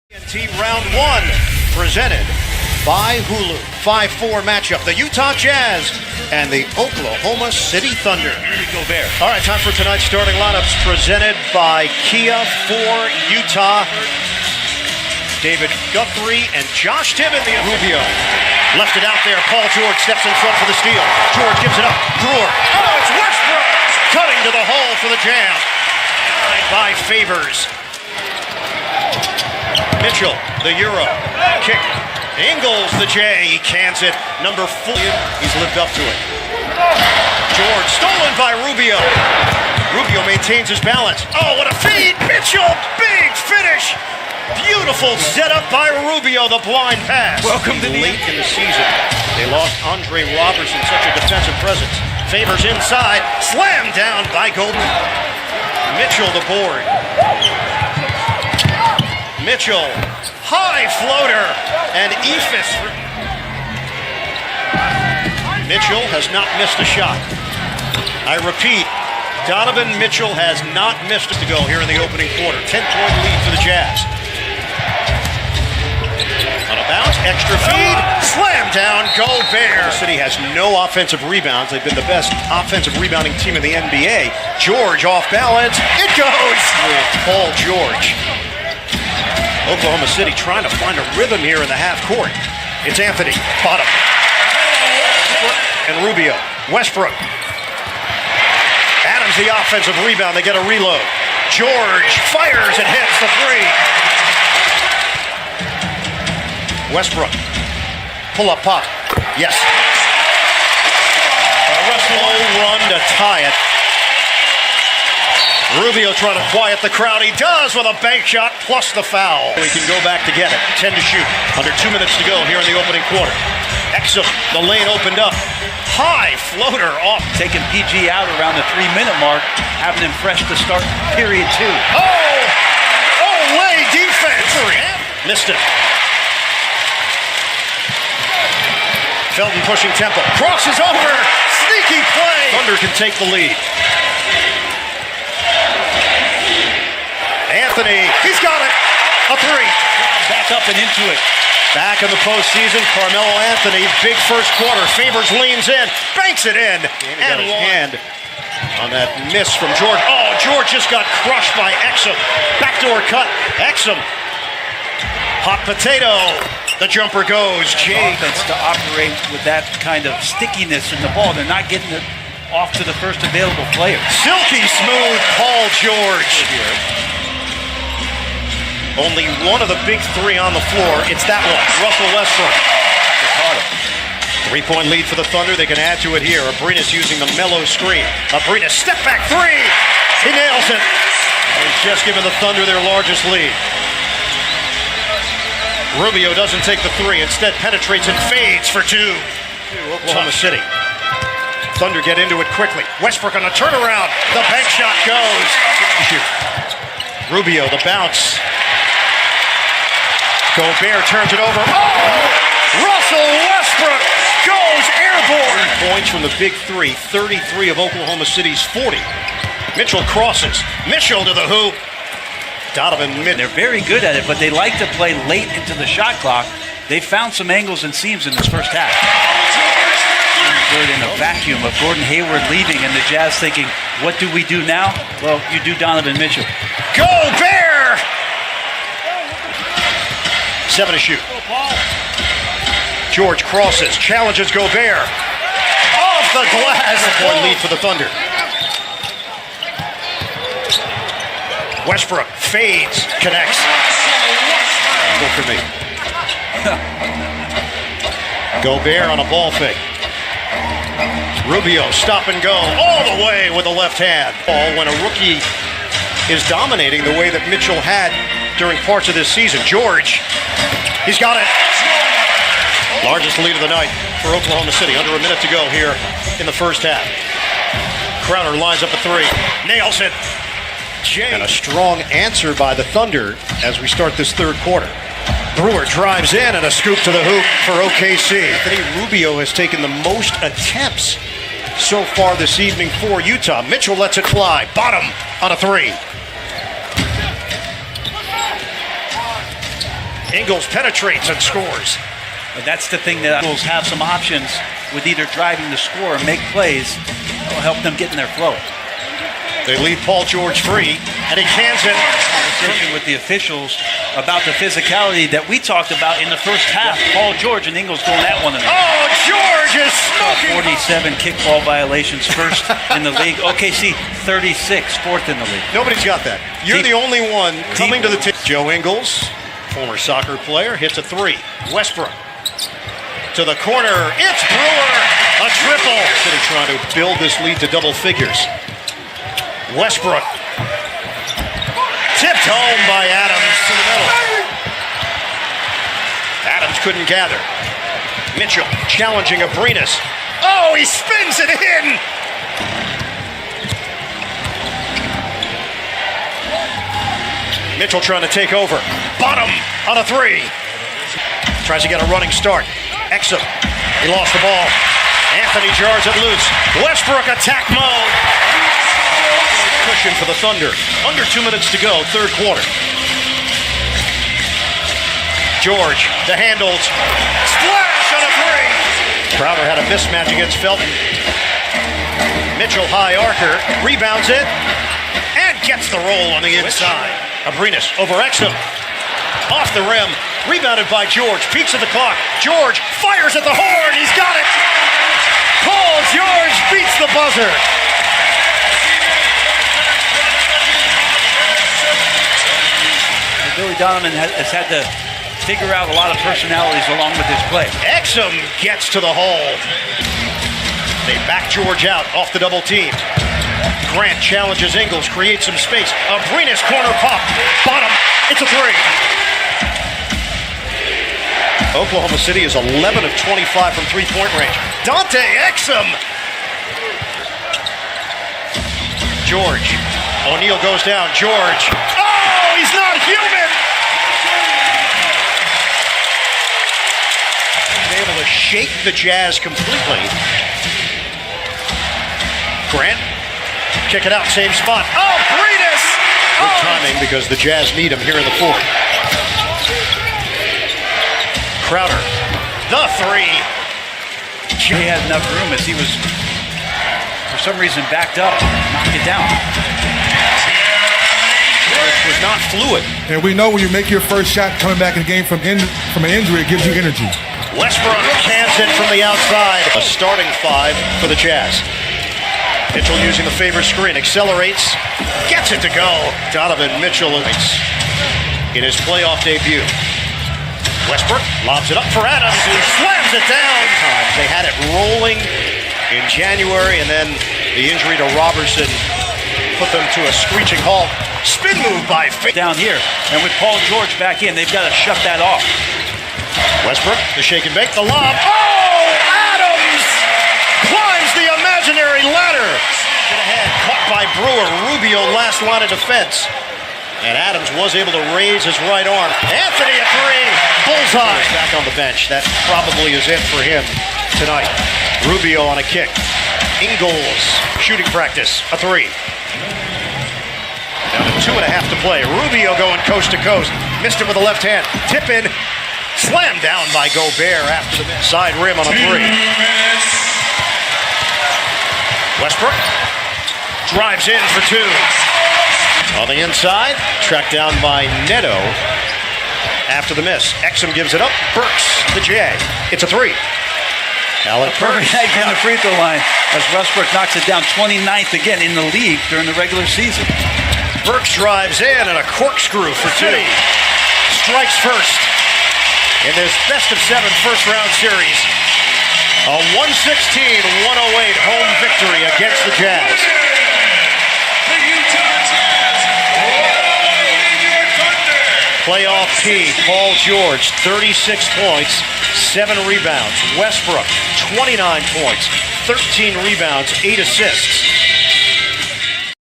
TNT Round 1, presented by Hulu. 5-4 matchup, the Utah Jazz and the Oklahoma City Thunder. Gobert. All right, time for tonight's starting lineups, presented by Kia for Utah. David Guthrie and Josh Timmons. Rubio left it out there. Paul George steps in front for the steal. George gives it up. Brewer. Oh, it's Westbrook cutting to the hole for the jam. By Favors. Mitchell, the Euro. Kick. Ingles, the J. He cans it. Number 4. He's lived up to it. George, stolen by Rubio. Rubio maintains his balance. Oh, what a feed. Mitchell, big finish. Beautiful setup by Rubio, the blind pass. Welcome to late in the season. They lost Andre Robertson, such a defensive presence. Favors inside, slammed down by Golden. Mitchell the board. Mitchell, high floater, and Ephus. Mitchell has not missed a shot. I repeat, Donovan Mitchell has not missed it to go here in the opening quarter. 10-point lead for the Jazz. On a bounce, extra feed, slam down, Gobert. The City has no offensive rebounds. They've been the best offensive rebounding team in the NBA. George off balance, it goes with Paul George. Oklahoma City trying to find a rhythm here in the half court. It's Anthony, bottom. And Rubio, Westbrook. Adams the offensive rebound, they get a reload. George fires and hits the three. Westbrook, pull up pop, yes. A Russell run to tie it. Rubio trying to quiet the crowd. He does with a bank shot plus the foul. He can go back to get it. 10 to shoot. Under 2 minutes to go here in the opening quarter. Exum, the lane opened up. High floater off. Taking PG out around the 3-minute mark, having him fresh to start period 2. Oh, Olay defense. Missed it. Felton pushing tempo. Crosses over. Sneaky play. Thunder can take the lead. Anthony, he's got it. A three. Back up and into it. Back in the postseason, Carmelo Anthony, big first quarter. Favors leans in, banks it in, and his hand on that miss from George. Oh, George just got crushed by Exum. Backdoor cut. Exum. Hot potato. The jumper goes. Offense to operate with that kind of stickiness in the ball. They're not getting it off to the first available player. Silky smooth Paul George. Only one of the big three on the floor. It's that one, Russell Westbrook. 3-point lead for the Thunder. They can add to it here. Abrinas using the mellow screen. Abrinas step back three. He nails it. He's just given the Thunder their largest lead. Rubio doesn't take the three. Instead penetrates and fades for two. Oklahoma City. Thunder get into it quickly. Westbrook on a turnaround. The bank shot goes. Rubio, the bounce. Gobert turns it over. Oh! Russell Westbrook goes airborne. 3 points from the big three. 33 of Oklahoma City's 40. Mitchell crosses. Mitchell to the hoop. Donovan Mitchell. They're very good at it, but they like to play late into the shot clock. They found some angles and seams in this first half. Good in a vacuum of Gordon Hayward leaving and the Jazz thinking, what do we do now? Well, you do Donovan Mitchell. Gobert! 7 to shoot. George crosses, challenges Gobert. Off the glass. 1 lead for the Thunder. Westbrook fades, connects. Go for me. Gobert on a ball fake. Rubio stop and go all the way with the left hand. Ball when a rookie is dominating the way that Mitchell had during parts of this season. George, he's got it. Largest lead of the night for Oklahoma City. Under a minute to go here in the first half. Crowder lines up a three. Nails it. And a strong answer by the Thunder as we start this third quarter. Brewer drives in and a scoop to the hoop for OKC. Anthony Rubio has taken the most attempts so far this evening for Utah. Mitchell lets it fly. Bottom on a three. Ingles penetrates and scores. But that's the thing that Eagles have some options with either driving the score or make plays that will help them get in their flow. They leave Paul George free, and he cans it. Conversation with the officials about the physicality that we talked about in the first half. Paul George and Ingles going at one another. Oh, George is smoking. 47 kickball violations, first in the league. OKC 36, fourth in the league. Nobody's got that. You're the only one coming to the tip. Joe Ingles, former soccer player, hits a three. Westbrook to the corner. It's Brewer. A triple. City trying to build this lead to double figures. Westbrook. Tipped home by Adams to the middle. Adams couldn't gather. Mitchell challenging Abrinas. Oh, he spins it in. Mitchell trying to take over. Bottom on a three. Tries to get a running start. Exum. He lost the ball. Anthony jars it loose. Westbrook attack mode. Cushion for the Thunder. Under 2 minutes to go, third quarter. George, the handles. Splash on a three. Crowder had a mismatch against Felton. Mitchell high archer. Rebounds it. And gets the roll on the inside. Abrinas over Exum. Off the rim. Rebounded by George. Peeks at the clock. George fires at the horn. He's got it. Paul George beats the buzzer. Billy Donovan has had to figure out a lot of personalities along with his play. Exum gets to the hole. They back George out off the double team. Grant challenges Ingles, creates some space. Abrinas corner pop. Bottom. It's a three. Oklahoma City is 11 of 25 from three-point range. Dante Exum. George. O'Neal goes down. George. Oh, he's not human. He's able to shake the Jazz completely. Grant. Kick it out, same spot. Oh, Breedis! Good timing because the Jazz need him here in the fourth. Crowder, the three. He had enough room as he was, for some reason, backed up, knocked it down. It was not fluid. And we know when you make your first shot coming back in the game from an injury, it gives you energy. Westbrook cans it from the outside. A starting five for the Jazz. Mitchell using the favor screen, accelerates, gets it to go. Donovan Mitchell in his playoff debut. Westbrook lobs it up for Adams, who slams it down. They had it rolling in January, and then the injury to Robertson put them to a screeching halt. Spin move by down here, and with Paul George back in, they've got to shut that off. Westbrook, the shake and bake, the lob. Oh, Adams climbs the imaginary ladder. Ahead, caught by Brewer. Rubio last line of defense. And Adams was able to raise his right arm. Anthony a three. Bullseye. Back on the bench. That probably is it for him tonight. Rubio on a kick. Ingles, shooting practice. A three. Down to 2.5 to play. Rubio going coast to coast. Missed it with the left hand. Tip in. Slammed down by Gobert after the side rim on a three. Westbrook drives in for two. On the inside, tracked down by Neto after the miss. Exum gives it up. Burks, the J. It's a three. Alec Burks on the free throw line as Westbrook knocks it down, 29th again in the league during the regular season. Burks drives in and a corkscrew for two. Strikes first in this best of 7 first-round series. A 116-108 home victory against the Jazz. Playoff P, Paul George, 36 points, 7 rebounds. Westbrook, 29 points, 13 rebounds, 8 assists.